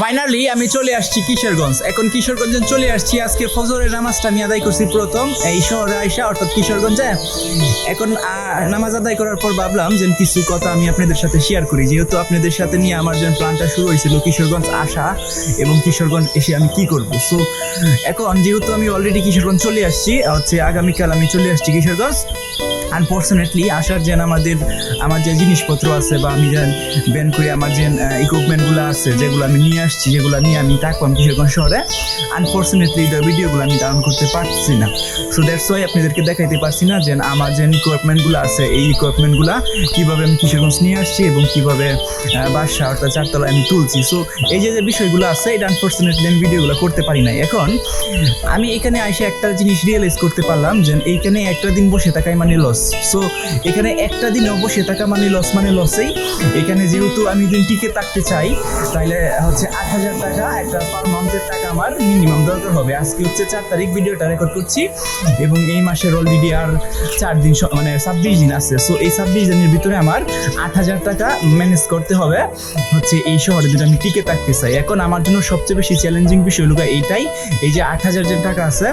Finally আমি চলে আসছি কিশোরগঞ্জ। এখন কিশোরগঞ্জে চলে আসছি। আজকে ফজরের নামাজটা আমি আদায় করছি প্রথম এই শহরে আইসা, অর্থাৎ কিশোরগঞ্জে। এখন নামাজ আদায় করার পর ভাবলাম যে কিছু কথা আমি আপনাদের সাথে শেয়ার করি, যেহেতু আপনাদের সাথে নিয়ে আমার যে প্ল্যানটা শুরু হয়েছিল কিশোরগঞ্জ আসা এবং কিশোরগঞ্জ এসে আমি কি করব। সো এখন যেহেতু আমি অলরেডি কিশোরগঞ্জ চলে আসছি, আগামীকাল আমি চলে আসছি কিশোরগঞ্জ। আনফর্চুনেটলি আসার যে আমার যে জিনিসপত্র আছে বা আমি যে ব্যান করে আমার যে ইকুইপমেন্টগুলো আছে যেগুলো আমি নিয়ে আসছি, যেগুলো নিয়ে আমি থাকলাম কিশোরগঞ্জ শহরে, আনফর্চুনেটলি ভিডিওগুলো আমি ডাউন করতে পারছি না। সো দ্যাটস ওয়াই আপনাদেরকে দেখাইতে পারছি না যে আমার যে ইকুইপমেন্টগুলো আছে এই ইকুইপমেন্টগুলো কীভাবে আমি কিশোরগঞ্জ নিয়ে আসছি এবং কীভাবে বাসা অর্থাৎ চারতলায় আমি তুলছি। সো এই যে বিষয়গুলো আছে এটা আনফর্চুনেটলি আমি ভিডিওগুলো করতে পারি নাই। এখন আমি এখানে এসে একটা জিনিস রিয়েলাইজ করতে পারলাম যে এইখানে একটা দিন বসে থাকাই মানে লস। সো এখানে একটা দিনও বসে থাকা মানে লসেই। এখানে যেহেতু আমি দিন টিকে থাকতে চাই তাহলে হচ্ছে 8,000 টাকা একটা পার মান্থের টাকা আমার মিনিমাম দরকার হবে। আজকে হচ্ছে 4 তারিখ, ভিডিওটা রেকর্ড করছি এবং এই মাসের অলরেডি আর 4 দিন মানে 26 দিন আছে। সো এই 26 দিনের ভিতরে আমার 8,000 টাকা ম্যানেজ করতে হবে হচ্ছে এই শহরে যদি আমি টিকে থাকতে চাই। এখন আমার জন্য সবচেয়ে বেশি চ্যালেঞ্জিং বিষয় হলো এইটাই, এই যে 8,000 যে টাকা আছে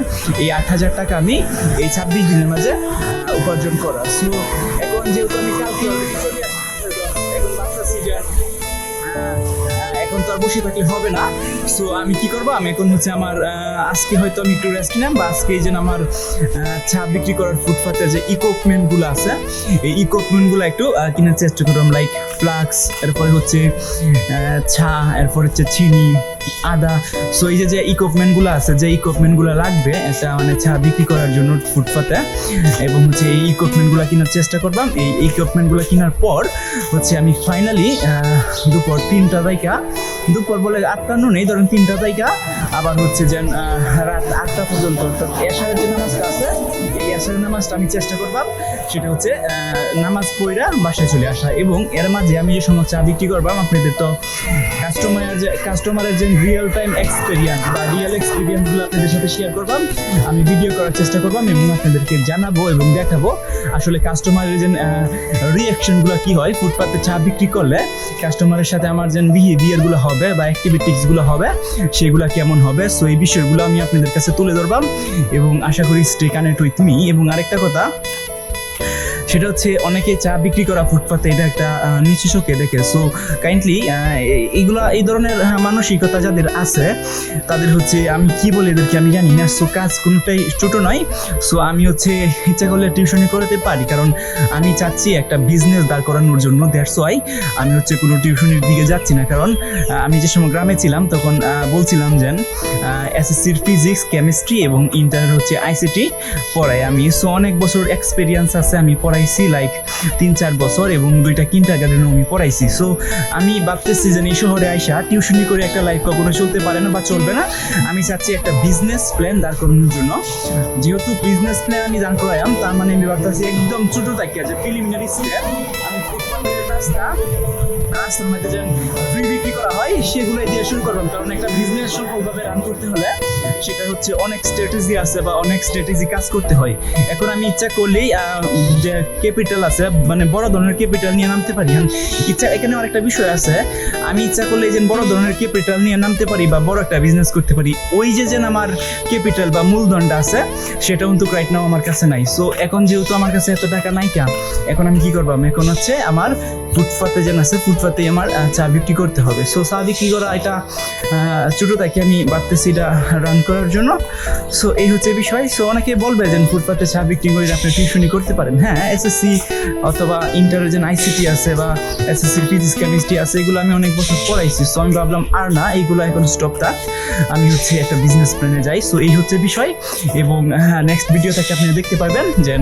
এই 8,000 টাকা আমি এই 26 দিনের মাঝে উপার্জন করা। সো এখন যেহেতু আমি কালকে অলরেডি চলে আসছি, এখন ভাবতেছি যে এখন তো আর বসে থাকলে হবে না। সো আমি কি করবো, আমি এখন হচ্ছে আমার আজকে হয়তো আমি একটু রেস্ট নিলাম, বা আজকে এই যে আমার চা বিক্রি করার ফুটপাতের যে ইকুইপমেন্টগুলো আছে এই ইকুইপমেন্টগুলো একটু কেনার চেষ্টা করলাম, লাইক ফ্লাক্স, এরপরে হচ্ছে চা, এরপর হচ্ছে চিনি, আদা। সো এই যে ইকুইপমেন্টগুলো আছে, যে ইকুইপমেন্টগুলো লাগবে এটা মানে চা বিক্রি করার জন্য ফুটপাতে, এবং হচ্ছে এই ইকুইপমেন্টগুলো কেনার চেষ্টা করলাম। এই ইকুইপমেন্টগুলো কেনার পর হচ্ছে আমি ফাইনালি দুপুর 3টা থেকে, দুপুর বলে 8টা নেই, ধরেন 3টা থেকে আবার হচ্ছে যে রাত 8টা পর্যন্ত এশারের যে নামাজটা আছে এই এশারের নামাজটা আমি চেষ্টা করলাম সেটা হচ্ছে নামাজ পড়া বাসায় চলে আসা। এবং এর মাঝে আমি যে সময় চা বিক্রি করলাম আপনাদের তো কাস্টমারের যে রিয়েল টাইম এক্সপিরিয়েন্স বা রিয়েল এক্সপিরিয়েন্সগুলো আপনাদের সাথে শেয়ার করলাম, আমি ভিডিও করার চেষ্টা করলাম এবং আপনাদেরকে জানাবো এবং দেখাবো আসলে কাস্টমারের যে রিয়াকশনগুলো কী হয় ফুটপাতে চা বিক্রি করলে, কাস্টমারের সাথে আমার যে বিহেভিয়ারগুলো হবে বা অ্যাক্টিভিটিসগুলো হবে সেগুলো কেমন হবে। সো এই বিষয়গুলো আমি আপনাদের কাছে তুলে ধরলাম এবং আশা করি স্টে কানেক্ট উইথ মি। এবং আরেকটা কথা সেটা হচ্ছে অনেকে চা বিক্রি করা ফুটপাতে এটা একটা নিচু চোখে দেখে। সো কাইন্ডলি এই ধরনের মানসিকতা যাদের আছে তাদের হচ্ছে আমি কি বলে এদেরকে আমি জানি না। সো কাজ কোনোটাই ছোটো নয়। সো আমি হচ্ছে ইচ্ছা করলে টিউশনি করাতে পারি, কারণ আমি চাচ্ছি একটা বিজনেস দাঁড় করানোর জন্য। দ্যাটস ওয়াই আমি হচ্ছে কোনো টিউশনির দিকে যাচ্ছি না, কারণ আমি যে সময় গ্রামে ছিলাম তখন বলছিলাম যে এসএসসির ফিজিক্স, কেমিস্ট্রি এবং ইন্টারের হচ্ছে আইসিটি পড়াই আমি। সো অনেক বছর এক্সপিরিয়েন্স আছে, আমি পড়াইছি লাইক 3-4 বছর এবং 2টা কিন্ডারগার্টেনও আমি পড়াইছি। সো আমি ভাবতেছি যে এই শহরে আইসা টিউশনি করে একটা লাইফ কখনো চলতে পারে না বা চলবে না। আমি চাচ্ছি একটা বিজনেস প্ল্যান দাঁড় করানোর জন্য। যেহেতু বিজনেস প্ল্যান আমি দাঁড় করাইলাম তার মানে আমি ভাবতেছি একদম ছোটো থাকে যে প্রিলিমিনারি স্টেপ আমি ফুটপাতের রাস্তার মধ্যে যে ফ্রি বিক্রি করা হয় সেগুলোই দিয়ে শুরু করলাম, কারণ একটা বিজনেস সফলভাবে রান করতে হলে সেটা হচ্ছে অনেক স্ট্র্যাটেজি আছে বা অনেক স্ট্র্যাটেজি কাজ করতে হয়। এখন আমি ইচ্ছা করলেই যে ক্যাপিটাল আছে মানে বড় ধরনের ক্যাপিটাল নিয়ে নামতে পারি। ইচ্ছা এখানে আরেকটা বিষয় আছে, আমি ইচ্ছা করলে যে বড় ধরনের ক্যাপিটাল নিয়ে নামতে পারি বা বড় একটা বিজনেস করতে পারি। ওই যে আমার ক্যাপিটাল বা মূলধনটা আছে সেটা কিন্তু রাইট নাও আমার কাছে নাই। সো এখন যেহেতু আমার কাছে এত টাকা নাই, এখন আমি কি করবো, এখন হচ্ছে আমার ফুটপাতে যে আছে ফুটপাতে আমার চা বিক্রি করতে হবে। সো চা বিক্রি করা এটা ছোটো থেকে আমি ভাবতেছি এটা রান করার জন্য। সো এই হচ্ছে বিষয়। সো অনেকে বলবে যে ফুটপাতে চা বিক্রি করে আপনি টিউশনি করতে পারেন। হ্যাঁ, এসএসসি অথবা ইন্টারের যে আইসিটি আছে বা এসএসসির ফিজিক্স, কেমিস্ট্রি আছে এগুলো আমি অনেক বছর পড়াইছি। সো আমি ভাবলাম আর না, এইগুলো এখন স্টপ থাক, আমি হচ্ছে একটা বিজনেস প্ল্যানে যাই। সো এই হচ্ছে বিষয়। এবং নেক্সট ভিডিও থেকে আপনি দেখতে পারবেন যে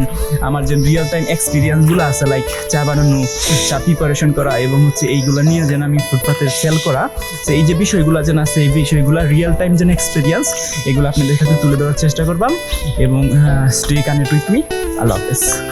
আমার যে রিয়েল টাইম এক্সপিরিয়েন্সগুলো আছে, লাইক চা বানানো, চা প্রিপারেশন করা এবং হচ্ছে এইগুলো নিয়ে যেন আমি ফুটপাতে সেল করা। তো এই যে বিষয়গুলো যেন আছে এই বিষয়গুলো রিয়েল টাইম যেন এক্সপিরিয়েন্স এগুলো আপনাদের সাথে তুলে ধরার চেষ্টা করবাম। এবং স্টে কানেক্ট উইথ মি। আল্লাহ হাফেজ।